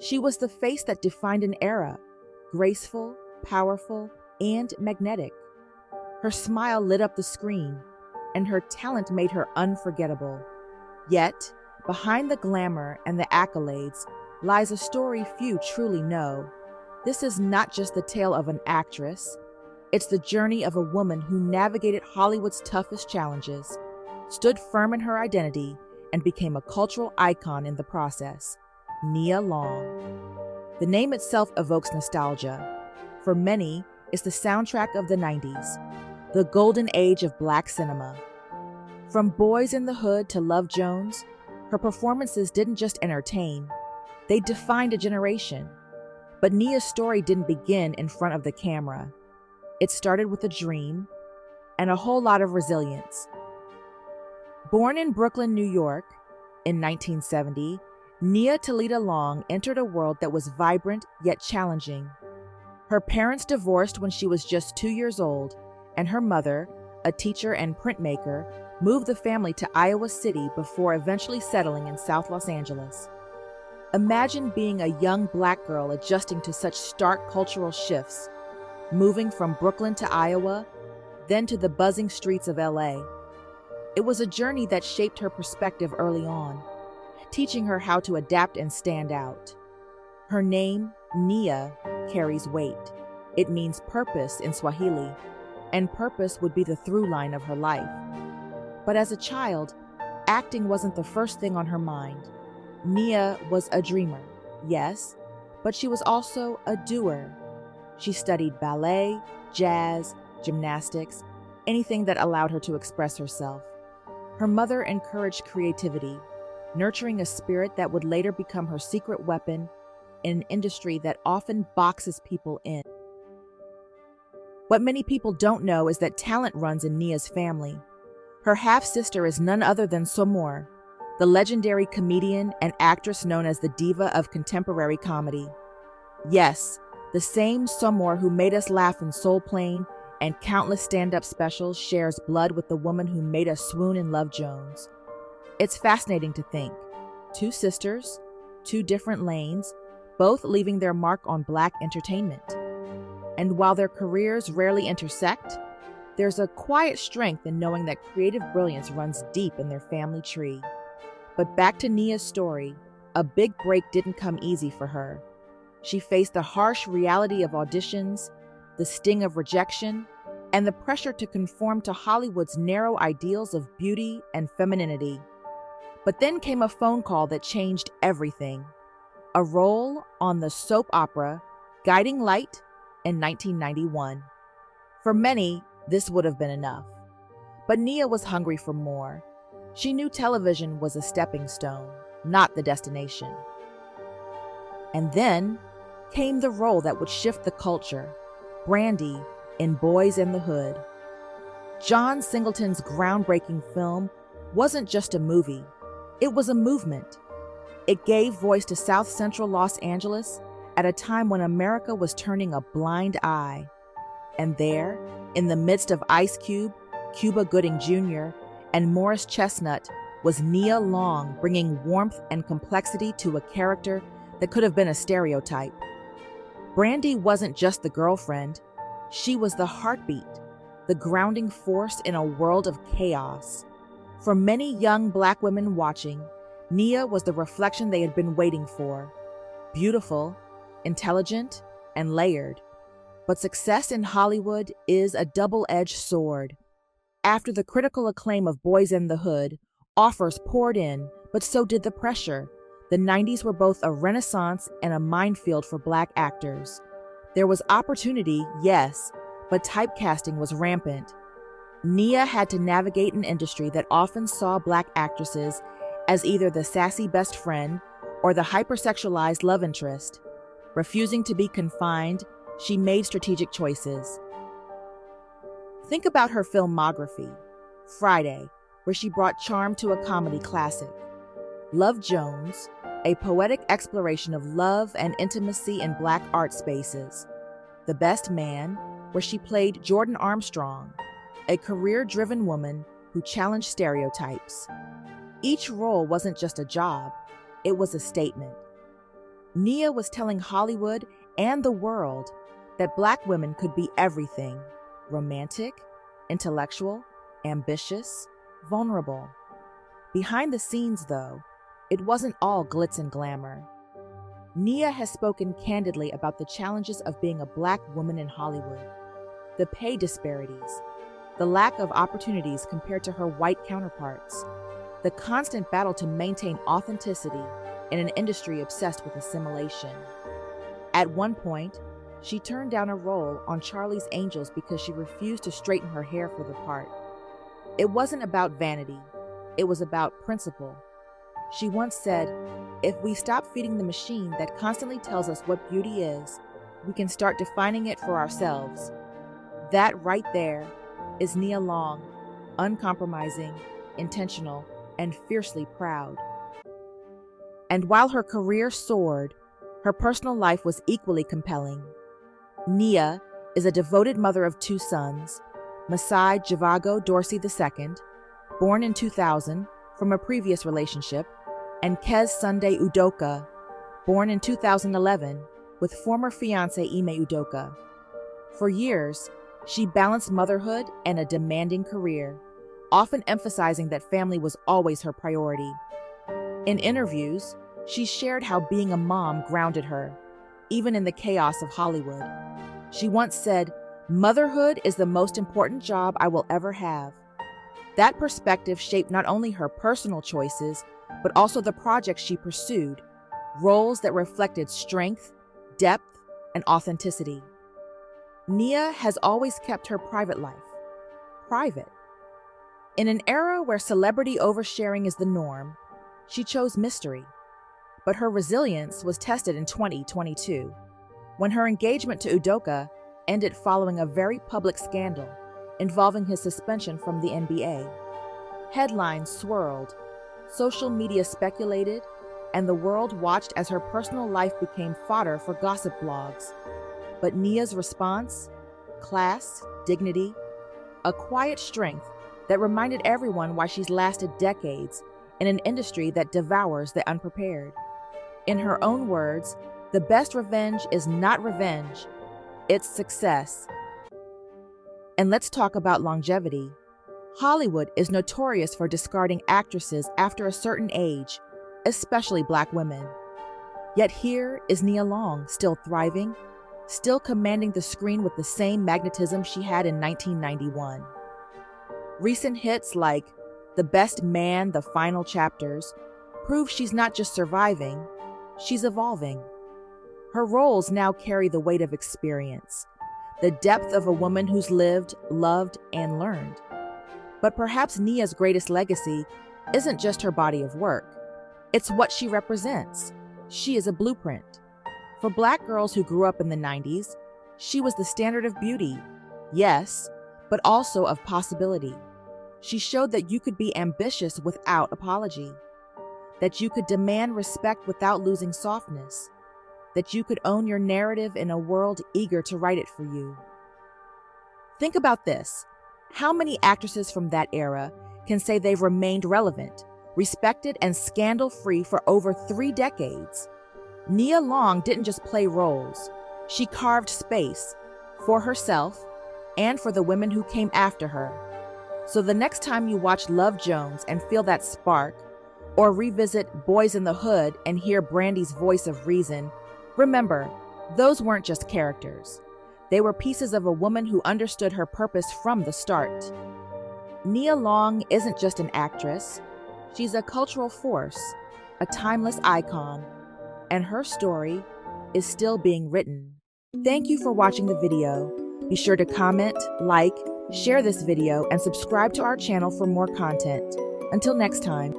She was the face that defined an era, graceful, powerful, and magnetic. Her smile lit up the screen, and her talent made her unforgettable. Yet, behind the glamour and the accolades lies a story few truly know. This is not just the tale of an actress, it's the journey of a woman who navigated Hollywood's toughest challenges, stood firm in her identity, and became a cultural icon in the process. Nia Long. The name itself evokes nostalgia. For many, it's the soundtrack of the 90s, the golden age of Black cinema. From Boyz in the Hood to Love Jones, her performances didn't just entertain, they defined a generation. But Nia's story didn't begin in front of the camera. It started with a dream and a whole lot of resilience. Born in Brooklyn, New York, in 1970, Nia Long entered a world that was vibrant yet challenging. Her parents divorced when she was just 2 years old, and her mother, a teacher and printmaker, moved the family to Iowa City before eventually settling in South Los Angeles. Imagine being a young Black girl adjusting to such stark cultural shifts, moving from Brooklyn to Iowa, then to the buzzing streets of LA. It was a journey that shaped her perspective early on, teaching her how to adapt and stand out. Her name, Nia, carries weight. It means purpose in Swahili, and purpose would be the through line of her life. But as a child, acting wasn't the first thing on her mind. Nia was a dreamer, yes, but she was also a doer. She studied ballet, jazz, gymnastics, anything that allowed her to express herself. Her mother encouraged creativity, nurturing a spirit that would later become her secret weapon in an industry that often boxes people in. What many people don't know is that talent runs in Nia's family. Her half-sister is none other than Somor, the legendary comedian and actress known as the diva of contemporary comedy. Yes, the same Somor who made us laugh in Soul Plane and countless stand-up specials shares blood with the woman who made us swoon in Love Jones. It's fascinating to think. 2 sisters, 2 different lanes, both leaving their mark on Black entertainment. And while their careers rarely intersect, there's a quiet strength in knowing that creative brilliance runs deep in their family tree. But back to Nia's story, a big break didn't come easy for her. She faced the harsh reality of auditions, the sting of rejection, and the pressure to conform to Hollywood's narrow ideals of beauty and femininity. But then came a phone call that changed everything. A role on the soap opera Guiding Light in 1991. For many, this would have been enough. But Nia was hungry for more. She knew television was a stepping stone, not the destination. And then came the role that would shift the culture, Brandy in Boyz in the Hood. John Singleton's groundbreaking film wasn't just a movie, it was a movement. It gave voice to South Central Los Angeles at a time when America was turning a blind eye. And there, in the midst of Ice Cube, Cuba Gooding Jr., and Morris Chestnut, was Nia Long, bringing warmth and complexity to a character that could have been a stereotype. Brandy wasn't just the girlfriend, she was the heartbeat, the grounding force in a world of chaos. For many young Black women watching, Nia was the reflection they had been waiting for. Beautiful, intelligent, and layered. But success in Hollywood is a double-edged sword. After the critical acclaim of Boyz in the Hood, offers poured in, but so did the pressure. The 90s were both a renaissance and a minefield for Black actors. There was opportunity, yes, but typecasting was rampant. Nia had to navigate an industry that often saw Black actresses as either the sassy best friend or the hypersexualized love interest. Refusing to be confined, she made strategic choices. Think about her filmography. Friday, where she brought charm to a comedy classic. Love Jones, a poetic exploration of love and intimacy in Black art spaces. The Best Man, where she played Jordan Armstrong, a career-driven woman who challenged stereotypes. Each role wasn't just a job, it was a statement. Nia was telling Hollywood and the world that Black women could be everything: romantic, intellectual, ambitious, vulnerable. Behind the scenes, though, it wasn't all glitz and glamour. Nia has spoken candidly about the challenges of being a Black woman in Hollywood, the pay disparities, the lack of opportunities compared to her white counterparts, the constant battle to maintain authenticity in an industry obsessed with assimilation. At one point, she turned down a role on Charlie's Angels because she refused to straighten her hair for the part. It wasn't about vanity, it was about principle. She once said, "If we stop feeding the machine that constantly tells us what beauty is, we can start defining it for ourselves." That right there is Nia Long, uncompromising, intentional, and fiercely proud. And while her career soared, her personal life was equally compelling. Nia is a devoted mother of 2 sons, Masai Javago Dorsey II, born in 2000 from a previous relationship, and Kez Sunday Udoka, born in 2011 with former fiancé Ime Udoka. For years, she balanced motherhood and a demanding career, often emphasizing that family was always her priority. In interviews, she shared how being a mom grounded her, even in the chaos of Hollywood. She once said, "Motherhood is the most important job I will ever have." That perspective shaped not only her personal choices, but also the projects she pursued, roles that reflected strength, depth, and authenticity. Nia has always kept her private life private. In an era where celebrity oversharing is the norm, she chose mystery. But her resilience was tested in 2022, when her engagement to Udoka ended following a very public scandal involving his suspension from the NBA. Headlines swirled, social media speculated, and the world watched as her personal life became fodder for gossip blogs. But Nia's response? Class, dignity, a quiet strength that reminded everyone why she's lasted decades in an industry that devours the unprepared. In her own words, the best revenge is not revenge, it's success. And let's talk about longevity. Hollywood is notorious for discarding actresses after a certain age, especially Black women. Yet here is Nia Long, still thriving, still commanding the screen with the same magnetism she had in 1991. Recent hits like The Best Man, The Final Chapters prove she's not just surviving, she's evolving. Her roles now carry the weight of experience, the depth of a woman who's lived, loved, and learned. But perhaps Nia's greatest legacy isn't just her body of work. It's what she represents. She is a blueprint. For Black girls who grew up in the 90s, she was the standard of beauty, yes, but also of possibility. She showed that you could be ambitious without apology, that you could demand respect without losing softness, that you could own your narrative in a world eager to write it for you. Think about this. How many actresses from that era can say they've remained relevant, respected, and scandal-free for over 3 decades? Nia Long didn't just play roles. She carved space for herself and for the women who came after her. So the next time you watch Love Jones and feel that spark, or revisit Boyz in the Hood and hear Brandy's voice of reason, remember, those weren't just characters. They were pieces of a woman who understood her purpose from the start. Nia Long isn't just an actress. She's a cultural force, a timeless icon, and her story is still being written. Thank you for watching the video. Be sure to comment, like, share this video, and subscribe to our channel for more content. Until next time.